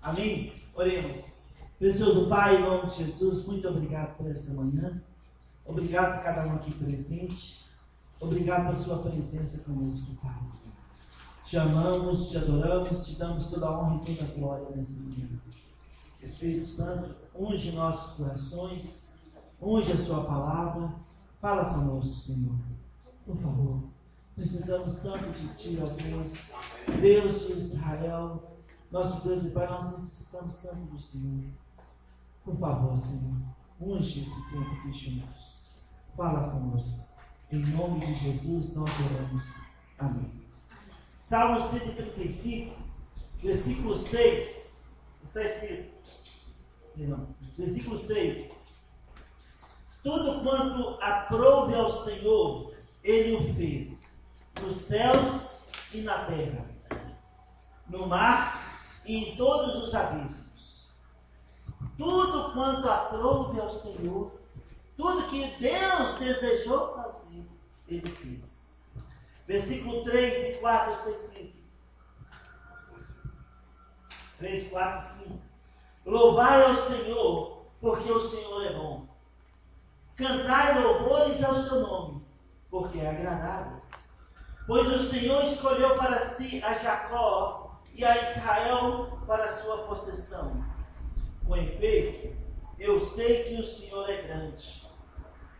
Amém? Oremos. Precioso Pai, em nome de Jesus, muito obrigado por essa manhã. Obrigado por cada um aqui presente. Obrigado por sua presença conosco, Pai. Te amamos, te adoramos, te damos toda a honra e toda a glória nessa manhã. Espírito Santo, unge nossos corações, unge a sua palavra. Fala conosco, Senhor. Por favor. Precisamos tanto de Ti, ó Deus. Deus de Israel, nosso Deus e Pai, nós necessitamos tanto do Senhor. Por favor, Senhor, unge esse tempo aqui juntos. Fala conosco. Em nome de Jesus nós oramos. Amém. Salmo 135, versículo 6. Está escrito. Não, versículo 6. Tudo quanto aprouve ao Senhor, Ele o fez, nos céus e na terra, no mar e em todos os abismos. Tudo quanto aprouve ao Senhor, tudo que Deus desejou fazer, Ele fez. Versículo 3 e 4 está escrito. 3, 4 e 5. Louvai ao Senhor, porque o Senhor é bom. Cantai louvores ao seu nome, porque é agradável. Pois o Senhor escolheu para si a Jacó e a Israel para a sua possessão. Com efeito, eu sei que o Senhor é grande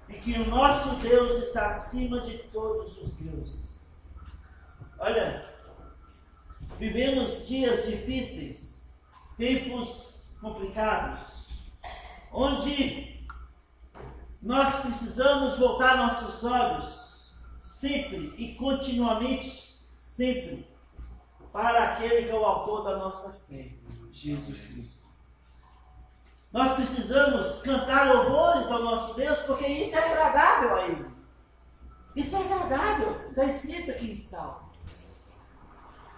e que o nosso Deus está acima de todos os deuses. Olha, vivemos dias difíceis, tempos complicados, onde nós precisamos voltar nossos olhos sempre e continuamente, sempre, para aquele que é o autor da nossa fé, Jesus Cristo. Nós precisamos cantar louvores ao nosso Deus, porque isso é agradável a Ele. Isso é agradável, está escrito aqui em Salmo.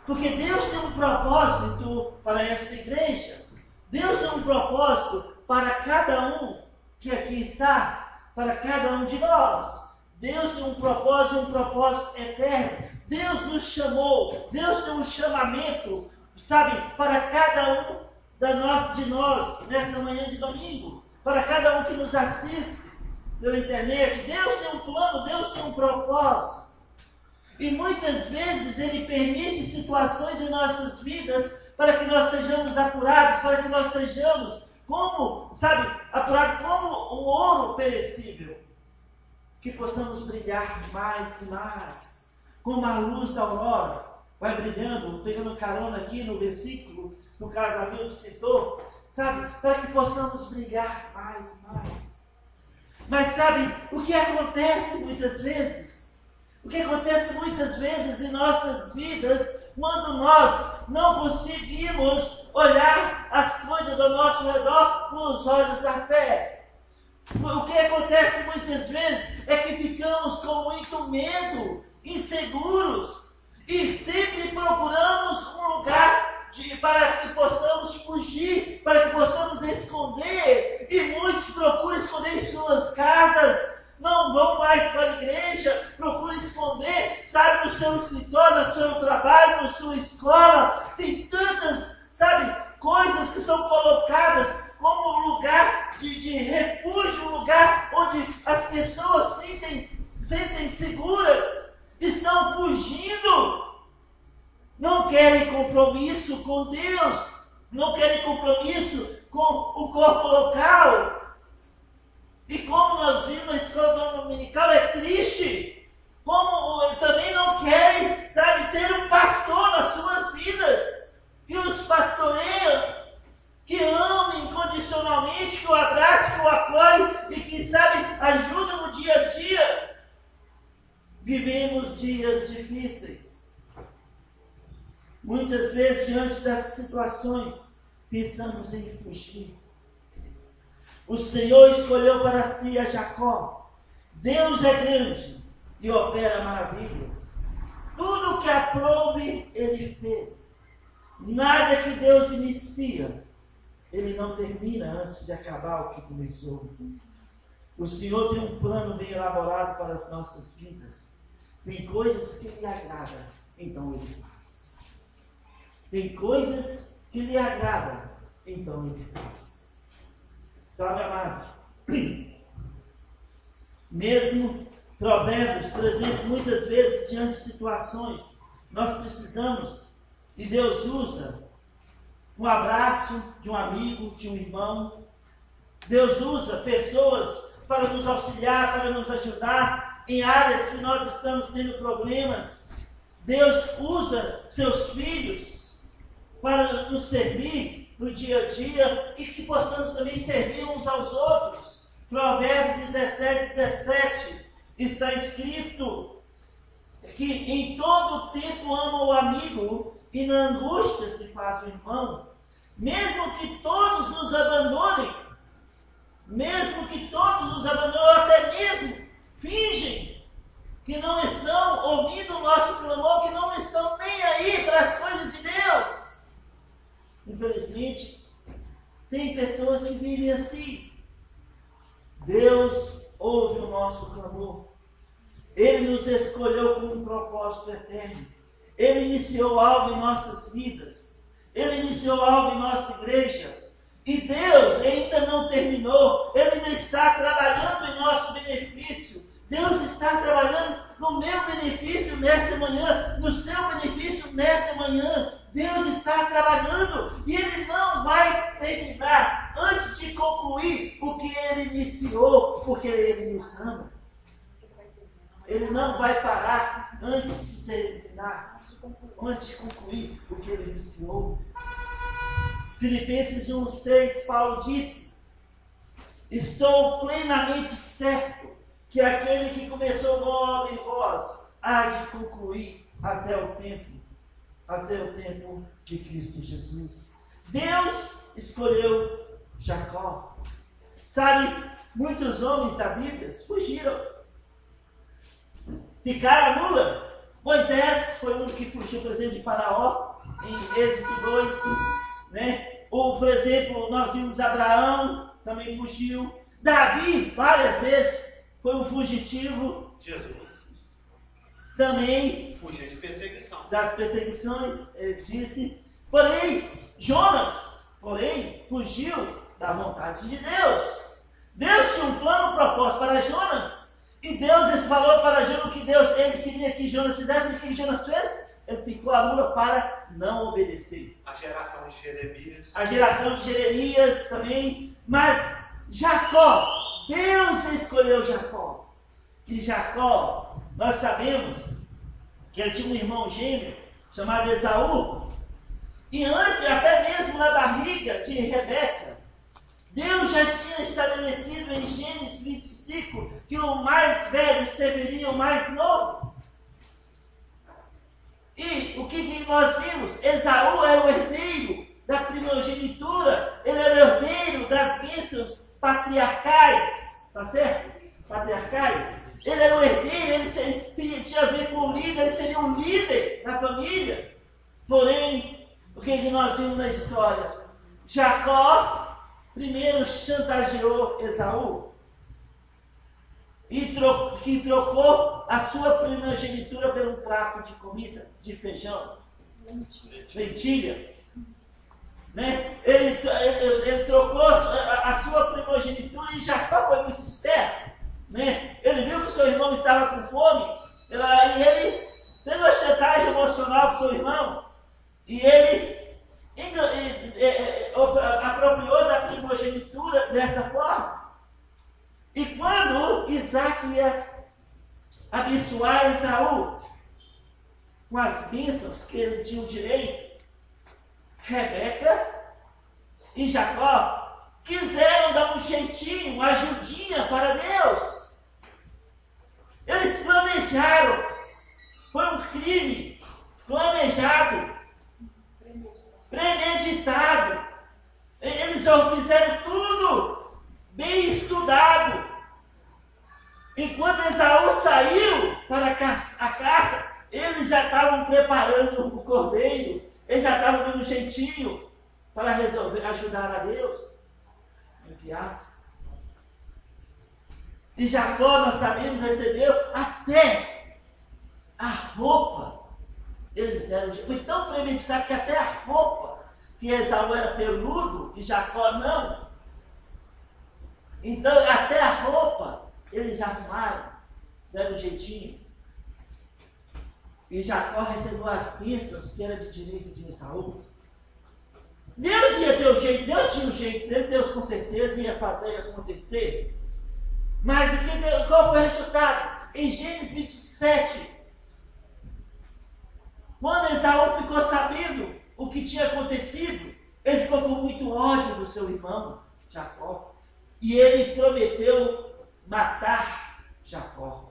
Porque Deus tem um propósito para essa igreja. Deus tem um propósito para cada um que aqui está, para cada um de nós. Deus tem um propósito eterno. Deus nos chamou, Deus tem um chamamento, sabe, para cada um de nós, nessa manhã de domingo, para cada um que nos assiste pela internet. Deus tem um plano, Deus tem um propósito. E muitas vezes Ele permite situações em nossas vidas para que nós sejamos apurados, para que nós sejamos apurados como o ouro perecível. Que possamos brilhar mais e mais, como a luz da aurora vai brilhando, pegando carona aqui no versículo, no caso a Milton citou, para que possamos brilhar mais e mais. Mas sabe, o que acontece muitas vezes? O que acontece muitas vezes em nossas vidas, quando nós não conseguimos olhar as coisas ao nosso redor com os olhos da fé. O que acontece muitas vezes é que ficamos com muito medo, inseguros, e sempre procuramos um lugar para que possamos fugir, para que possamos esconder, e muitos procuram esconder em suas casas, não vão mais para a igreja, procuram esconder, no seu escritório, no seu trabalho, na sua escola. Tem tantas, coisas que são colocadas como lugar de refúgio, um lugar onde as pessoas sentem seguras, estão fugindo, não querem compromisso com Deus, não querem compromisso com o corpo local. E como nós vimos na escola dominical, é triste, como também não querem, ter um pastor nas suas vidas, que os pastoreiam, que amem incondicionalmente, que o abrace, que o acolhe e que, ajudam no dia a dia. Vivemos dias difíceis. Muitas vezes, diante dessas situações, pensamos em fugir. O Senhor escolheu para si a Jacó. Deus é grande e opera maravilhas. Tudo que aprouve, Ele fez. Nada que Deus inicia, Ele não termina antes de acabar o que começou. O Senhor tem um plano bem elaborado para as nossas vidas. Tem coisas que lhe agradam, então Ele faz. Tem coisas que lhe agradam, então me dê paz. Sabe, amados? Mesmo Provérbios, por exemplo, muitas vezes, diante de situações, nós precisamos, e Deus usa um abraço de um amigo, de um irmão. Deus usa pessoas para nos auxiliar, para nos ajudar em áreas que nós estamos tendo problemas. Deus usa seus filhos para nos servir no dia a dia e que possamos também servir uns aos outros. Provérbios 17:17 está escrito que em todo tempo ama o amigo e na angústia se faz o irmão. Mesmo que todos nos abandonem, ou até mesmo fingem que não estão ouvindo o nosso clamor, que não estão nem aí para as coisas de Deus. Infelizmente, tem pessoas que vivem assim. Deus ouve o nosso clamor. Ele nos escolheu com um propósito eterno. Ele iniciou algo em nossas vidas. Ele iniciou algo em nossa igreja. E Deus ainda não terminou. Ele ainda está trabalhando em nosso benefício. Deus está trabalhando no meu benefício nesta manhã, no seu benefício nesta manhã. Deus está trabalhando e Ele não vai terminar antes de concluir o que Ele iniciou, porque Ele nos ama. Ele não vai parar antes de terminar, antes de concluir o que Ele iniciou. Filipenses 1:6, Paulo disse: estou plenamente certo que aquele que começou boa obra em vós há de concluir até o tempo de Cristo Jesus. Deus escolheu Jacó. Sabe, muitos homens da Bíblia fugiram, picaram a mula. Moisés foi um que fugiu, por exemplo, de Faraó, em Êxodo 2, né? Ou, por exemplo, nós vimos Abraão, também fugiu. Davi, várias vezes, foi um fugitivo. Jesus também fugia de perseguição. Das perseguições, ele disse. Porém, Jonas, fugiu da vontade de Deus. Deus tinha um plano, um propósito para Jonas. E Deus falou para Jonas o que ele queria que Jonas fizesse. E o que Jonas fez? Ele picou a mula para não obedecer. A geração de Jeremias também. Mas Jacó, Deus escolheu Jacó. E Jacó, nós sabemos que ele tinha um irmão gêmeo chamado Esaú. E antes, até mesmo na barriga de Rebeca, Deus já tinha estabelecido em Gênesis 25 que o mais velho serviria o mais novo. E o que nós vimos? Esaú era o herdeiro da primogenitura, ele era o herdeiro das bênçãos patriarcais, tá certo? Patriarcais. Ele era o herdeiro, ele tinha a ver com o líder, ele seria um líder da família. Porém, o que nós vimos na história? Jacó primeiro chantageou Esaú e trocou a sua primogenitura por um prato de comida, de feijão, lentilha. Né? Ele trocou a sua primogenitura e Jacó foi muito esperto. Né? Ele viu que o seu irmão estava com fome e ele fez uma chantagem emocional com o seu irmão e ele apropriou da primogenitura dessa forma. E quando Isaac ia abençoar Esaú com as bênçãos que ele tinha o direito, Rebeca e Jacó quiseram dar um jeitinho, uma ajudinha para Deus. Eles planejaram, foi um crime planejado, premeditado. Eles fizeram tudo bem estudado. Enquanto Esaú saiu para a caça, eles já estavam preparando o cordeiro, eles já estavam dando um jeitinho para ajudar a Deus. E Jacó, nós sabemos, recebeu até a roupa. Eles deram, foi tão premeditado que até a roupa que Esaú era peludo e Jacó não. Então até a roupa eles arrumaram, deram um jeitinho. E Jacó recebeu as bênçãos que era de direito de Esaú. Deus ia ter o jeito, Deus tinha o jeito dele, Deus com certeza ia fazer acontecer. Mas qual foi o resultado? Em Gênesis 27, quando Esaú ficou sabendo o que tinha acontecido, ele ficou com muito ódio do seu irmão, Jacó. E ele prometeu matar Jacó.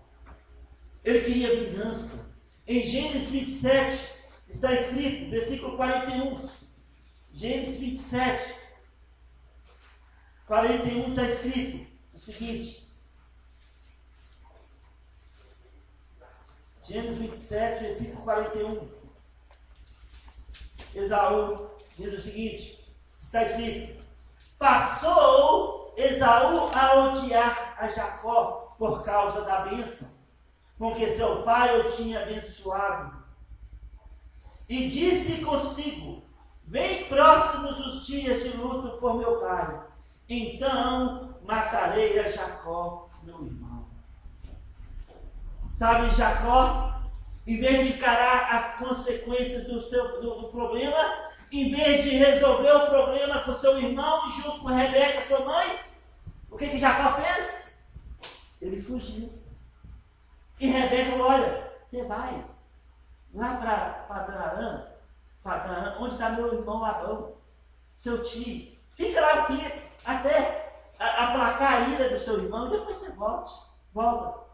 Ele queria vingança. Em Gênesis 27, está escrito, versículo 41. Gênesis 27, 41 está escrito o seguinte. Gênesis 27, versículo 41. Esaú diz o seguinte, está escrito: passou Esaú a odiar a Jacó por causa da bênção com que seu pai o tinha abençoado. E disse consigo: vem próximos os dias de luto por meu pai, então matarei a Jacó, meu irmão. Sabe, Jacó, em vez de encarar as consequências do problema, em vez de resolver o problema com seu irmão e junto com Rebeca, sua mãe, o que Jacó fez? Ele fugiu. E Rebeca falou: olha, você vai lá para Padan, onde está meu irmão Labão, seu tio. Fica lá um tempo, até aplacar a ira do seu irmão, e depois você volta.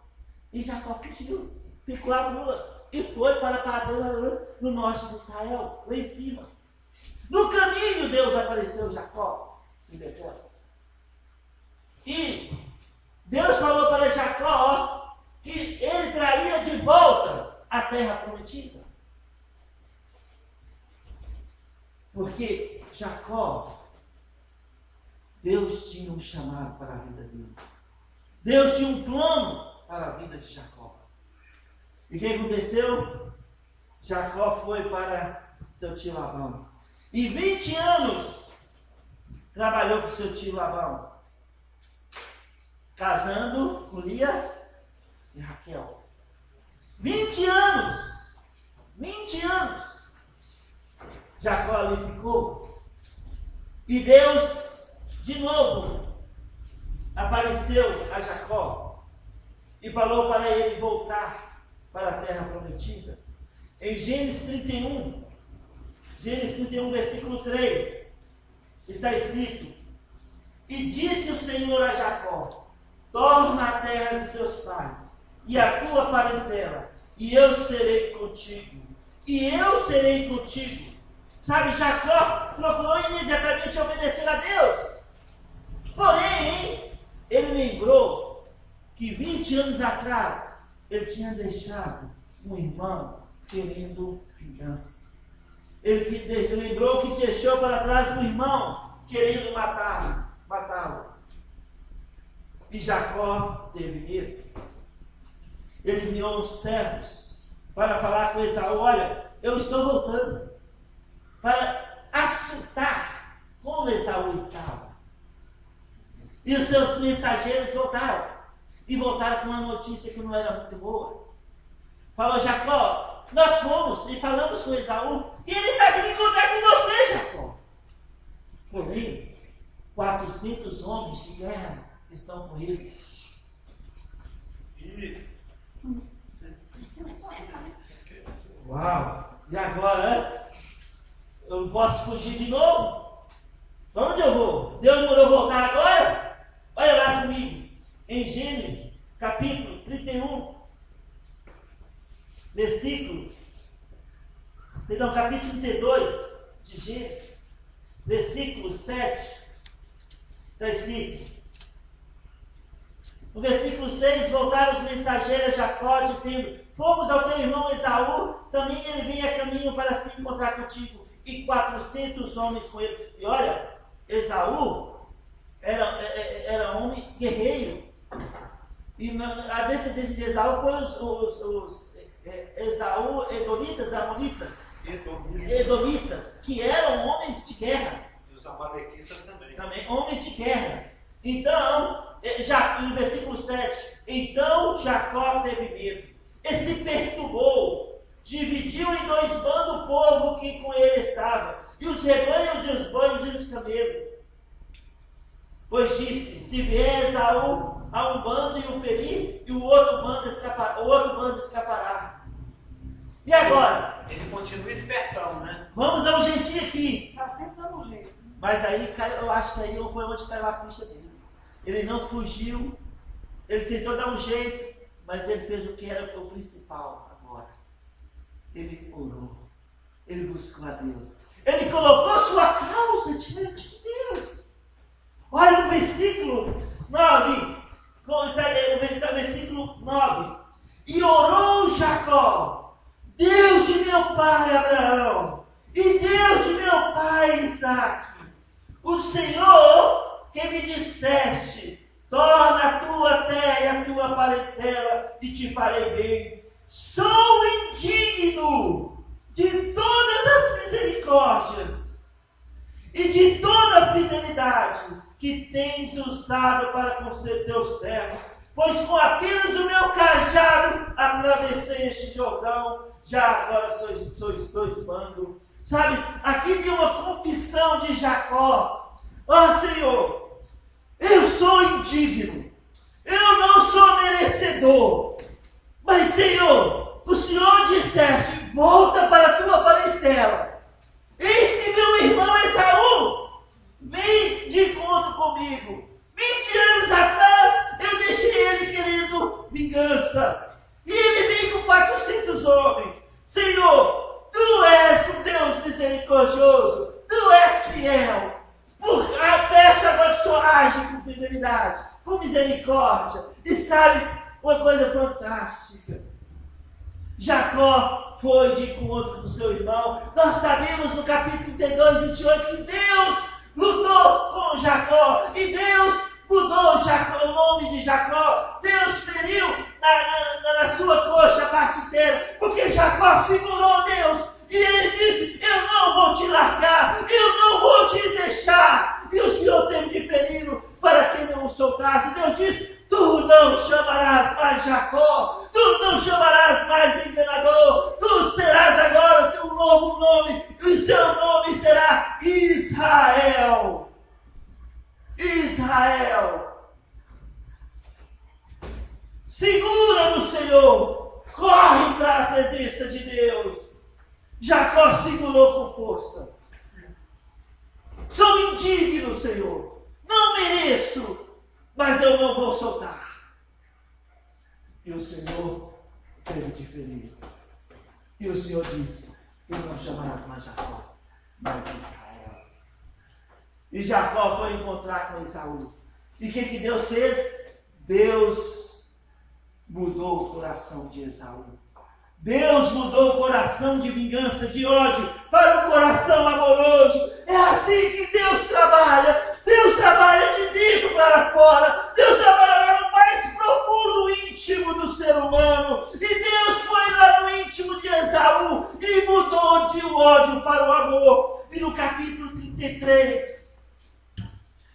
E Jacó fugiu, ficou a mula e foi para Padan, no norte de Israel, lá em cima. No caminho, Deus apareceu a Jacó em Betel. E Deus falou para Jacó que ele traria de volta a terra prometida. Porque Jacó, Deus tinha um chamado para a vida dele. Deus tinha um plano para a vida de Jacó. E o que aconteceu? Jacó foi para seu tio Labão. E 20 anos trabalhou com seu tio Labão, casando com Lia e Raquel. 20 anos! 20 anos! Jacó ali ficou. E Deus, de novo, apareceu a Jacó e falou para ele voltar para a terra prometida. Em Gênesis 31, versículo 3, está escrito: e disse o Senhor a Jacó: torna à terra dos teus pais e a tua parentela, e eu serei contigo. E eu serei contigo. Sabe, Jacó procurou imediatamente obedecer a Deus. Porém, ele lembrou que 20 anos atrás ele tinha deixado um irmão querendo vingança. Ele lembrou que deixou para trás um irmão querendo matá-lo. E Jacó teve medo. Ele enviou uns servos para falar com Esaú: olha, eu estou voltando, para assustar como Esaú estava. E os seus mensageiros voltaram. E voltaram com uma notícia que não era muito boa. Falou: Jacó, nós fomos e falamos com Esaú, e ele está vindo encontrar com você, Jacó. Porém, 400 homens de guerra estão com ele. Uau! E agora, eu não posso fugir de novo? Para onde eu vou? Deus mandou voltar agora? Olha lá comigo, em Gênesis, capítulo 31, capítulo 32 de Gênesis, versículo 7, está escrito: no versículo 6, voltaram os mensageiros a Jacó, dizendo: fomos ao teu irmão Esaú, também ele vem a caminho para se encontrar contigo, e 400 homens com ele. E olha, Esaú era homem guerreiro, e a descendência de Esaú foi os Esaú, Edonitas, Amonitas, Edomitas, que eram homens de guerra. E os amalequitas também. Também homens de guerra. Então, já no versículo 7, então Jacó teve medo e se perturbou, dividiu em 2 bandos o povo que com ele estava, e os rebanhos e os bois e os camelos. Pois disse: se vier Esaú a um bando e o ferir, e o outro bando escapará. E agora? Ele continua espertão, né? Vamos dar um jeitinho aqui. Está sempre dando um jeito. Mas aí, eu acho que aí foi onde caiu a ficha dele. Ele não fugiu, ele tentou dar um jeito, mas ele fez o que era o principal agora. Ele orou, ele buscou a Deus. Ele colocou sua causa diante de Deus. Olha no versículo 9, o versículo 9. E orou Jacó: Deus de meu pai Abraão, e Deus de meu pai Isaque, o Senhor que me disseste: torna a tua terra e a tua parentela, e te farei bem. Sou indigno de todas as misericórdias e de toda a fidelidade que tens usado para com teu servo, pois com apenas o meu cajado atravessei este Jordão, já agora sois 2 bandos. Sabe, aqui tem uma confissão de Jacó: ó Senhor, eu sou indigno, eu não sou merecedor, mas Senhor, o Senhor disseste: volta para a tua parentela. Eis que meu irmão Esaú vem de encontro comigo. 20 anos atrás eu deixei ele querendo vingança, e ele vem com 400 homens. Senhor, tu és um Deus misericordioso, tu és fiel. Peço agora que o Senhor age com fidelidade, com misericórdia. E sabe uma coisa fantástica? Jacó foi de encontro do seu irmão. Nós sabemos no capítulo 32, 28, que Deus lutou com Jacó, e Deus mudou o nome de Jacó. Deus feriu na sua coxa a parte inteira, porque Jacó segurou Deus, e ele disse: eu não vou te largar, eu não vou te deixar. E o Senhor teve de feri-lo para que não o soltasse. Deus disse: tu não chamarás mais Jacó, tu não chamarás mais enganador, tu serás agora o teu novo nome, e o seu nome será Israel. Israel. Segura no Senhor, corre para a presença de Deus. Jacó segurou com força. Sou indigno, Senhor, não mereço, mas eu não vou soltar. E o Senhor teve de ferir. E o Senhor disse: tu não chamarás mais Jacó, mas Israel. E Jacó foi encontrar com Esaú. E o que Deus fez? Deus mudou o coração de Esaú. Deus mudou o coração de vingança, de ódio, para um coração amoroso. É assim que Deus trabalha. Deus trabalha de dentro para fora. Deus trabalha no mais profundo íntimo do ser humano. E Deus foi lá no íntimo de Esaú e mudou de ódio para o amor. E no capítulo 33,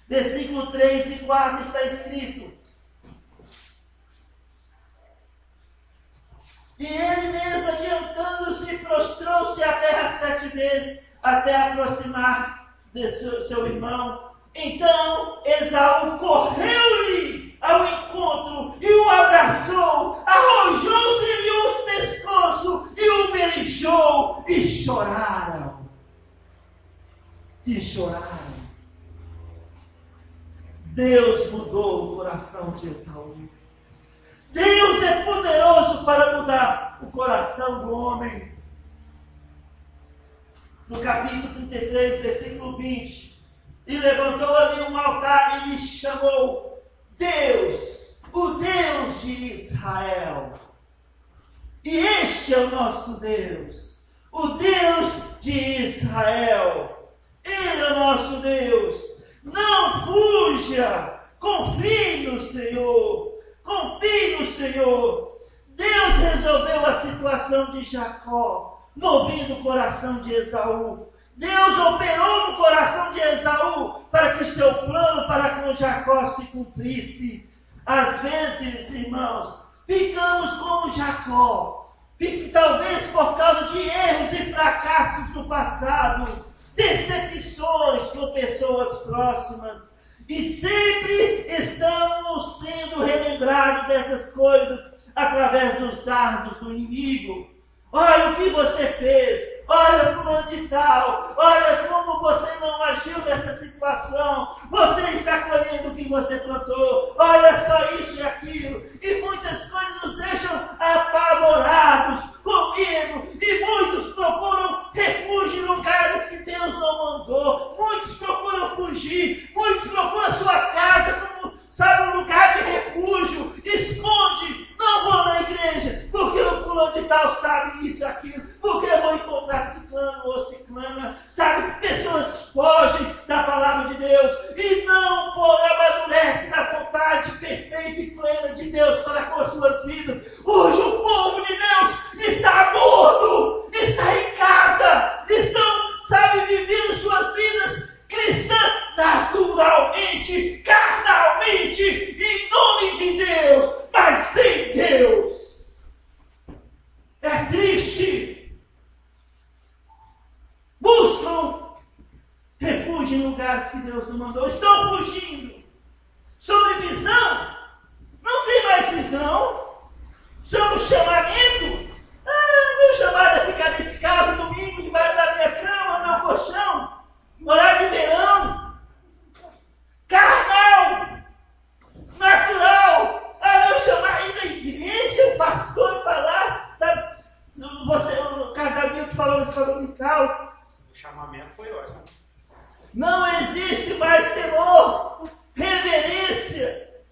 versículo 3 e 4 está escrito: e ele mesmo, adiantando-se, prostrou-se à terra 7 vezes, até aproximar de seu irmão. Então Esaú correu-lhe ao encontro e o abraçou, arrojou-se-lhe os pescoços e o beijou, e choraram. E choraram. Deus mudou o coração de Esaú. Deus é poderoso para mudar o coração do homem. No capítulo 33, versículo 20. E levantou ali um altar e lhe chamou Deus, o Deus de Israel. E este é o nosso Deus, o Deus de Israel. Ele é o nosso Deus. Não fuja, confie no Senhor. Confie no Senhor. Deus resolveu a situação de Jacó. movendo o coração de Esaú. Deus operou no coração de Esaú para que o seu plano para com Jacó se cumprisse. Às vezes, irmãos, ficamos como Jacó, talvez por causa de erros e fracassos do passado, decepções com pessoas próximas, e sempre estamos sendo relembrados dessas coisas através dos dardos do inimigo. Olha o que você fez, olha fulano de tal, olha como você não agiu nessa situação, você está colhendo o que você plantou, olha só isso e aquilo, e muitas coisas nos deixam apavorados, com medo, e muitos procuram refúgio em lugares que Deus não mandou, muitos procuram fugir, muitos procuram sua casa como, sabe, um lugar de refúgio, esconde, não vou na igreja, porque o fulano de tal sabe isso, aquilo, porque eu vou encontrar ciclano ou ciclana, sabe, pessoas fogem da palavra de Deus, e não amadurece na vontade perfeita e plena de Deus para com as suas vidas. Hoje o povo de Deus está morto, está em casa, estão, sabe, vivendo suas vidas cristãs naturalmente, carnalmente, em nome de Deus, mas sem Deus. É triste. Buscam refúgio em lugares que Deus não mandou. Estão fugindo. Sobre visão, não tem mais visão. Sobre o chamamento, meu chamado é ficar dentro de casa domingo, debaixo da minha cama, meu colchão, horário de verão, carnal, natural. Meu chamado ir na igreja, o pastor falar, sabe? O casamento que falou na escola dominical. O chamamento foi ótimo. Não existe mais temor, reverência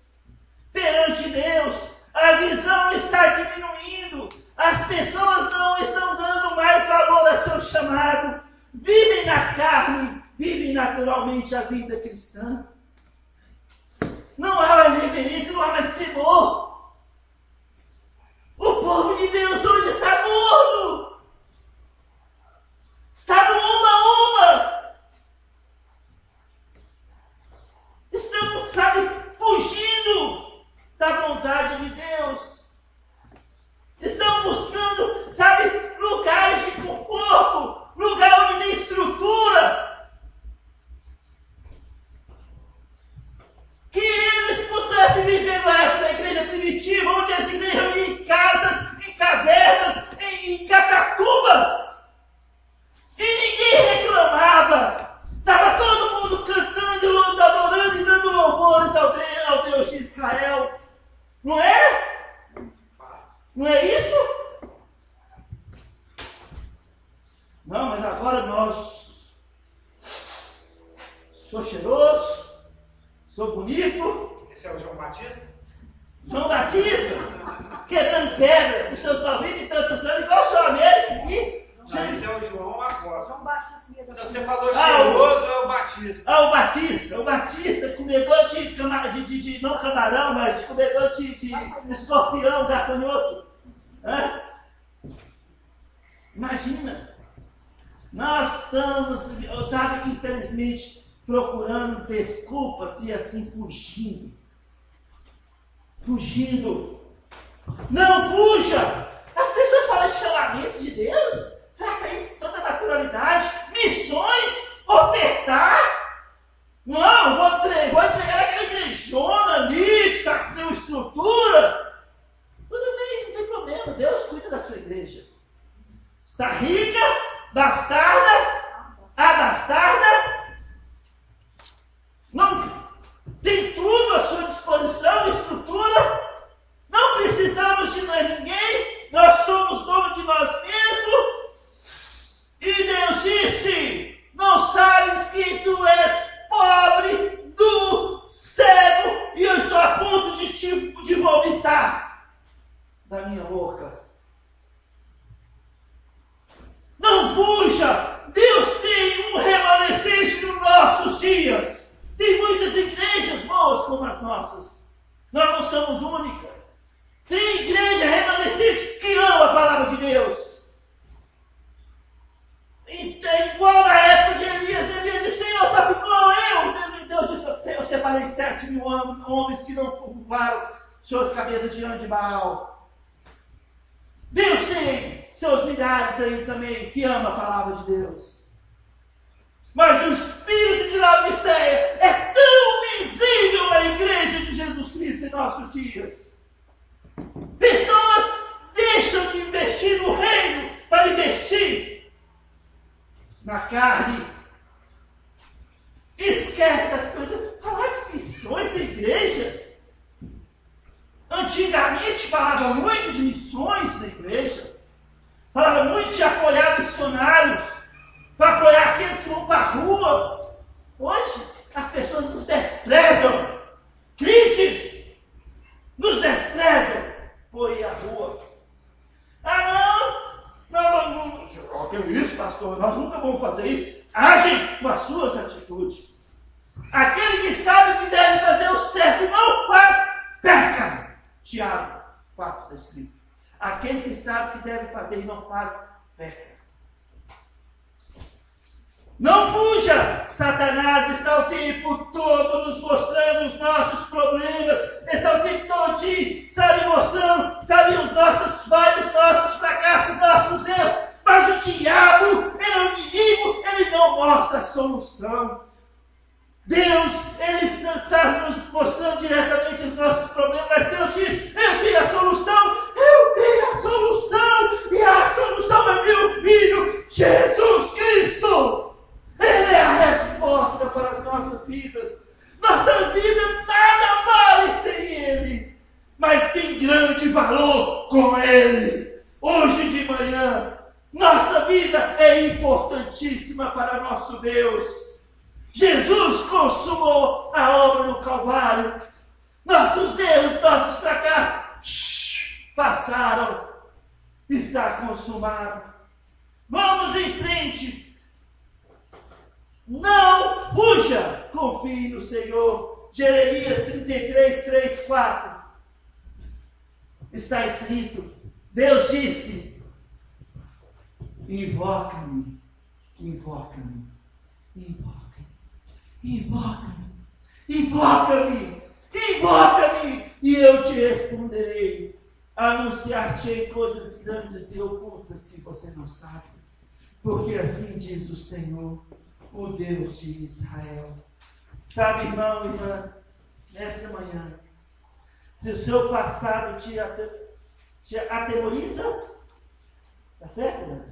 perante Deus. A visão está diminuindo. As pessoas não estão dando mais valor a seu chamado. Vivem na carne, vivem naturalmente a vida cristã. Não há mais reverência, não há mais temor. O povo de Deus hoje está morto. Está no uma-uma. Estamos, sabe, fugindo da vontade de Deus. Estão buscando, sabe, lugares de conforto, lugar onde tem estrutura, que eles pudessem viver na época da igreja primitiva, onde as igrejas iam em casas, em cavernas, em catacubas, e ninguém reclamava. Estava todo mundo cantando, adorando e dando louvores ao Deus de Israel. Não é? Não é isso? Não, mas agora nós sou cheiroso, sou bonito. Esse é o João Batista? João Batista, quebrando pedra, com seus 90 e tantos anos, igual o seu América aqui. Não, esse é o João Apóstolo. João Batista, Então você falou cheiroso, é o Batista. O Batista, comedor de não camarão, mas comedor de escorpião, gafanhoto. Imagina, nós estamos, sabe, infelizmente, procurando desculpas e assim fugindo. Não fuja! As pessoas falam de chamamento de Deus, trata isso com toda naturalidade, missões, ofertar. Não, vou entregar aquela igrejona ali, que tem estrutura. Tudo bem, não tem problema, Deus cuida da sua igreja. Está rica, bastarda, abastarda, não tem tudo à sua disposição, estrutura, não precisamos de mais ninguém, nós somos donos de nós mesmos. E Deus disse: não sabes que tu és pobre, nu, cego, e eu estou a ponto de vomitar da minha boca. Não fuja! Deus tem um remanescente nos nossos dias. Tem muitas igrejas boas como as nossas. Nós não somos únicas. Tem igreja remanescente que ama a palavra de Deus. falei 7.000 homens que não curvaram suas cabeças diante de Baal. Deus tem seus milhares aí também que ama a palavra de Deus. Mas o espírito de Laodiceia é tão visível na igreja de Jesus Cristo em nossos dias. Pessoas deixam de investir no reino para investir na carne. Esquece as coisas. Falar de missões da igreja. Antigamente falava muito de missões na igreja. Falava muito de apoiar missionários. Para apoiar aqueles que vão para a rua. Hoje, as pessoas nos desprezam. Crentes nos desprezam por ir à rua. Não, que isso, pastor? Nós nunca vamos fazer isso. Agem com as suas atitudes. Aquele que sabe que deve fazer o certo e não faz, peca. Tiago 4 está escrito. Aquele que sabe que deve fazer e não faz, peca. Não fuja! Satanás está o tempo todo nos mostrando os nossos problemas. Está o tempo todo, sabe, mostrando, sabe, os nossos falhas, nossos fracassos, nossos erros. Mas o diabo, ele é o inimigo, ele não mostra a solução. Deus, ele está nos mostrando diretamente os nossos problemas, mas Deus diz, eu tenho a solução, e a solução é meu Filho, Jesus Cristo. Ele é a resposta para as nossas vidas. Nossa vida nada vale sem Ele, mas tem grande valor com Ele. Hoje de manhã, nossa vida é importantíssima para nosso Deus. Jesus consumou a obra no Calvário. Nossos erros, nossos fracassos passaram. Está consumado. Vamos em frente. Não fuja, confie no Senhor. Jeremias 33, 3, 4. Está escrito, Deus disse, invoca-me, invoca-me, invoca-me, invoca-me, invoca-me, invoca-me, e eu te responderei. Anunciar-te coisas grandes e ocultas que você não sabe. Porque assim diz o Senhor, o Deus de Israel. Sabe, irmão, irmã, nessa manhã, se o seu passado te atemoriza, tá certo, né?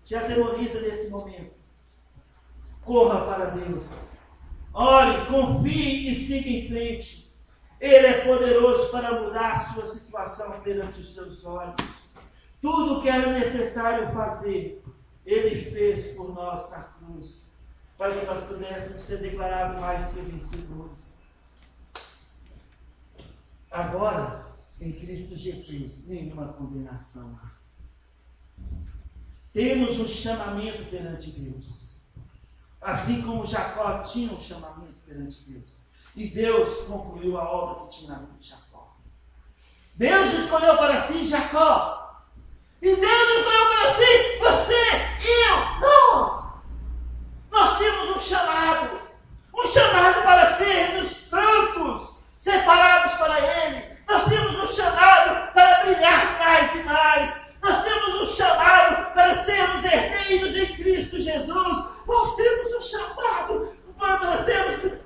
Te atemoriza nesse momento, corra para Deus, ore, confie e siga em frente. Ele é poderoso para mudar a sua situação perante os seus olhos. Tudo o que era necessário fazer, Ele fez por nós na cruz, para que nós pudéssemos ser declarados mais que vencedores. Agora, em Cristo Jesus, nenhuma condenação há. Temos um chamamento perante Deus. Assim como Jacó tinha um chamamento perante Deus. E Deus concluiu a obra que tinha na vida de Jacó. Deus escolheu para si Jacó. E Deus escolheu para si você, eu, nós. Nós temos um chamado para sermos santos, separados para Ele. Nós temos um chamado para brilhar mais e mais. Nós temos um chamado para sermos herdeiros em Cristo Jesus. Nós temos um chamado para sermos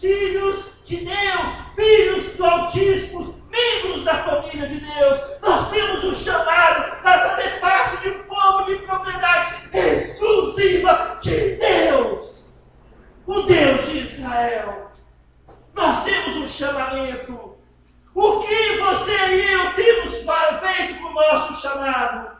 filhos de Deus, filhos do Altíssimo, membros da família de Deus. Nós temos um chamado para fazer parte de um povo de propriedade exclusiva de Deus, o Deus de Israel. Nós temos um chamamento. O que você e eu temos feito com o nosso chamado?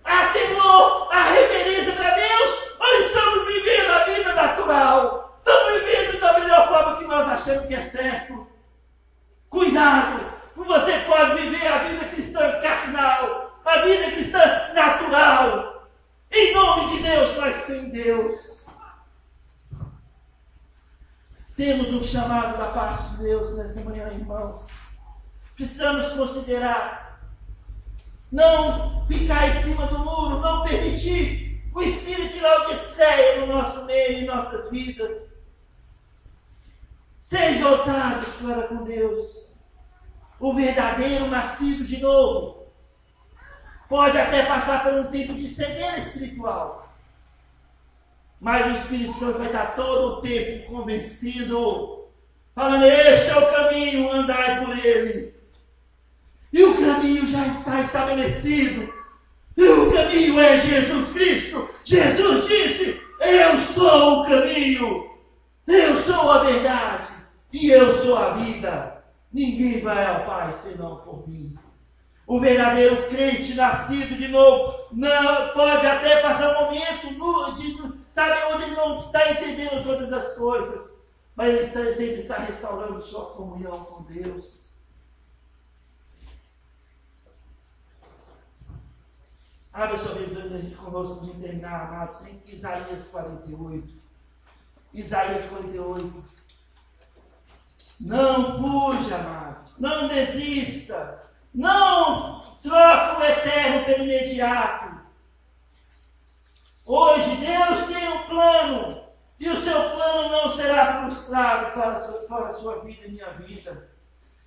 Há temor, há reverência para Deus? Ou estamos vivendo a vida natural? Estamos vivendo da melhor forma que nós achamos que é certo? Cuidado! Você pode viver a vida cristã carnal, a vida cristã natural, em nome de Deus, mas sem Deus. Temos um chamado da parte de Deus nessa manhã, irmãos. Precisamos considerar, não ficar em cima do muro, não permitir o espírito de Laodiceia no nosso meio, em nossas vidas. Seja ousado para com Deus. O verdadeiro nascido de novo pode até passar por um tempo de cegueira espiritual, mas o Espírito Santo vai estar todo o tempo convencido, falando: este é o caminho, andai por ele. E o caminho já está estabelecido. E o caminho é Jesus Cristo. Jesus disse: eu sou o caminho, eu sou a verdade e eu sou a vida. Ninguém vai ao Pai senão por mim. O verdadeiro crente nascido de novo não pode até passar um momento sabe, onde ele não está entendendo todas as coisas, mas ele sempre está restaurando sua comunhão com Deus. Abra sua Bíblia conosco para terminar, amados, em Isaías 48. Isaías 48. Não fuja, amados. Não desista. Não troque o eterno pelo imediato. Hoje Deus tem um plano. E o seu plano não será frustrado para a sua vida e minha vida.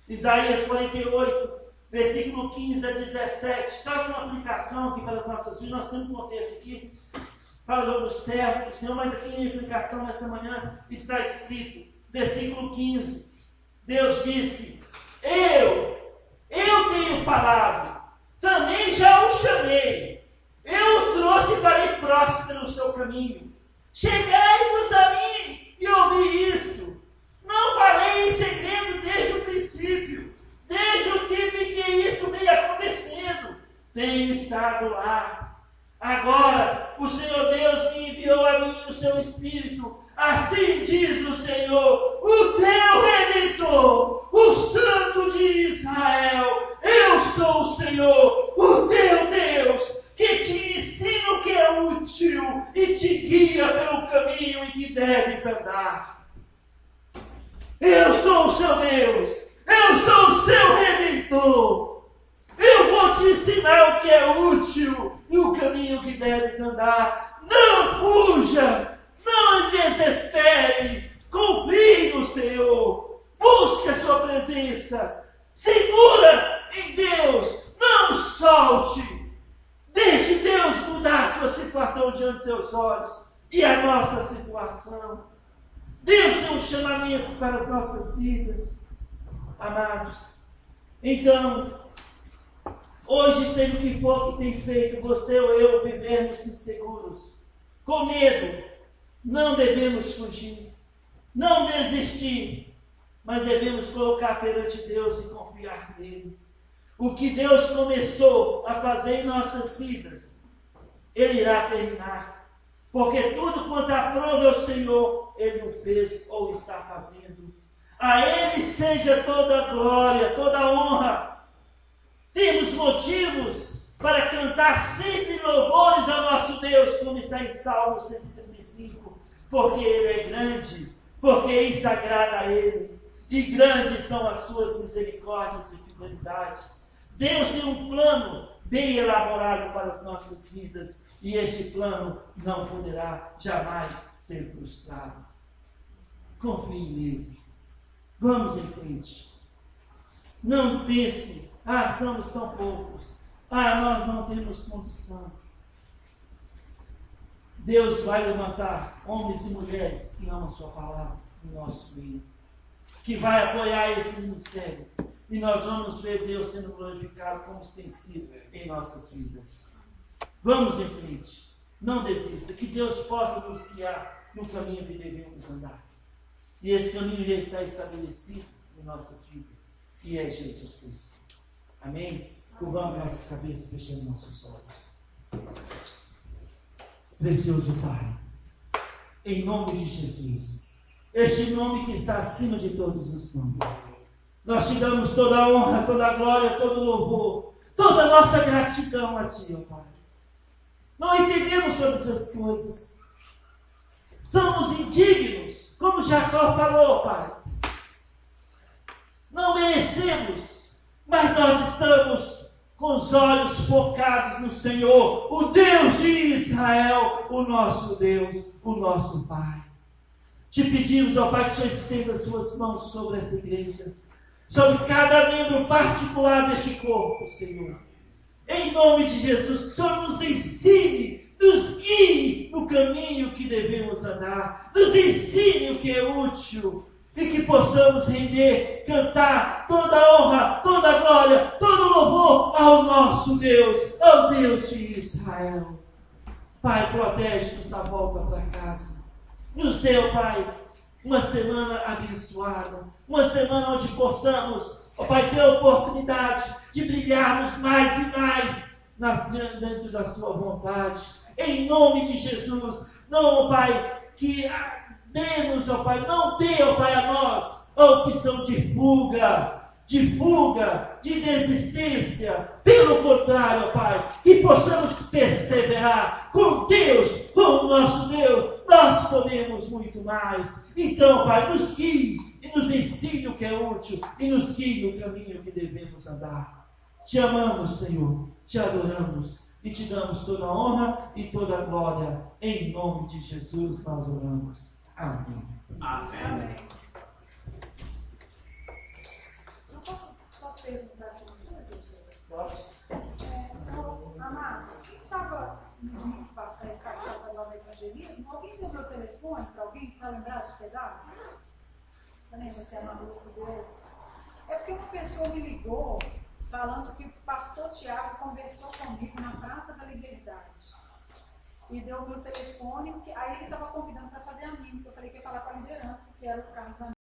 Isaías 48. Versículo 15 a 17, só uma aplicação aqui para as nossas vidas. Nós temos um contexto aqui, falando do servo do Senhor, mas aqui em aplicação nessa manhã está escrito, versículo 15, Deus disse: eu tenho falado, também já o chamei, eu o trouxe para ir próspero no seu caminho. Chegai-vos a mim e ouvi isto. Não falei em segredo desde o princípio. Desde o tempo em que isto vem acontecendo, tenho estado lá. Agora, o Senhor Deus me enviou a mim o seu Espírito. Assim diz o Senhor, o teu Redentor, o Santo de Israel. Eu sou o Senhor, o teu Deus, que te ensina o que é útil e te guia pelo caminho em que deves andar. Eu sou o seu Deus. Eu sou o seu Redentor. Eu vou te ensinar o que é útil e o caminho que deves andar. Não fuja, não desespere. Confie no Senhor. Busque a sua presença. Segura em Deus. Não solte. Deixe Deus mudar a sua situação diante dos teus olhos e a nossa situação. Deus tem um chamamento para as nossas vidas. Amados, então, hoje, seja o que for que tem feito você ou eu vivermos inseguros, com medo, não devemos fugir, não desistir, mas devemos colocar perante Deus e confiar nele. O que Deus começou a fazer em nossas vidas, Ele irá terminar, porque tudo quanto aprove ao Senhor, Ele o fez ou está fazendo. A Ele seja toda a glória, toda a honra. Temos motivos para cantar sempre louvores ao nosso Deus, como está em Salmo 135, porque Ele é grande, porque isso agrada a Ele, e grandes são as suas misericórdias e fidelidade. Deus tem um plano bem elaborado para as nossas vidas, e este plano não poderá jamais ser frustrado. Confie nele. Vamos em frente. Não pense: somos tão poucos. Nós não temos condição. Deus vai levantar homens e mulheres que amam sua palavra no nosso meio, que vai apoiar esse ministério. E nós vamos ver Deus sendo glorificado como tem sido em nossas vidas. Vamos em frente. Não desista. Que Deus possa nos guiar no caminho que devemos andar. E esse caminho já está estabelecido em nossas vidas, que é Jesus Cristo. Amém? Curvamos nossas cabeças, fechando nossos olhos. Precioso Pai, em nome de Jesus, este nome que está acima de todos os nomes, nós te damos toda a honra, toda a glória, todo o louvor, toda a nossa gratidão a Ti, ó Pai. Não entendemos todas essas coisas. Somos indignos, como Jacó falou, Pai. Não merecemos, mas nós estamos com os olhos focados no Senhor, o Deus de Israel, o nosso Deus, o nosso Pai. Te pedimos, ó Pai, que o Senhor estenda as suas mãos sobre essa igreja, sobre cada membro particular deste corpo, Senhor. Em nome de Jesus, que o Senhor nos ensine, nos guie no caminho que devemos andar, nos ensine o que é útil, e que possamos render, cantar toda a honra, toda a glória, todo o louvor ao nosso Deus, ao Deus de Israel. Pai, protege-nos na volta para casa. Nos dê, ó Pai, uma semana abençoada, uma semana onde possamos, ó Pai, ter a oportunidade de brilharmos mais e mais dentro da sua vontade. Em nome de Jesus, não, ó Pai, que dê-nos, ó Pai, não dê, ó Pai, a nós a opção de fuga, de desistência. Pelo contrário, ó Pai, que possamos perseverar com Deus, com o nosso Deus, nós podemos muito mais. Então, Pai, nos guie e nos ensine o que é útil e nos guie no caminho que devemos andar. Te amamos, Senhor, te adoramos e te damos toda a honra e toda a glória. Em nome de Jesus nós oramos. Amém. Amém. Eu posso só perguntar aqui uma coisa, gente? Pode. Amados, quem estava no casal do evangelismo, alguém deu meu telefone para alguém que está lembrado de ter dado? Você lembra se a Lúcia deu? É porque uma pessoa me ligou falando que o pastor Tiago conversou comigo na Praça da Liberdade. E deu o meu telefone, aí ele estava convidando para fazer a mímica. Eu falei que ia falar com a liderança, que era o Carlos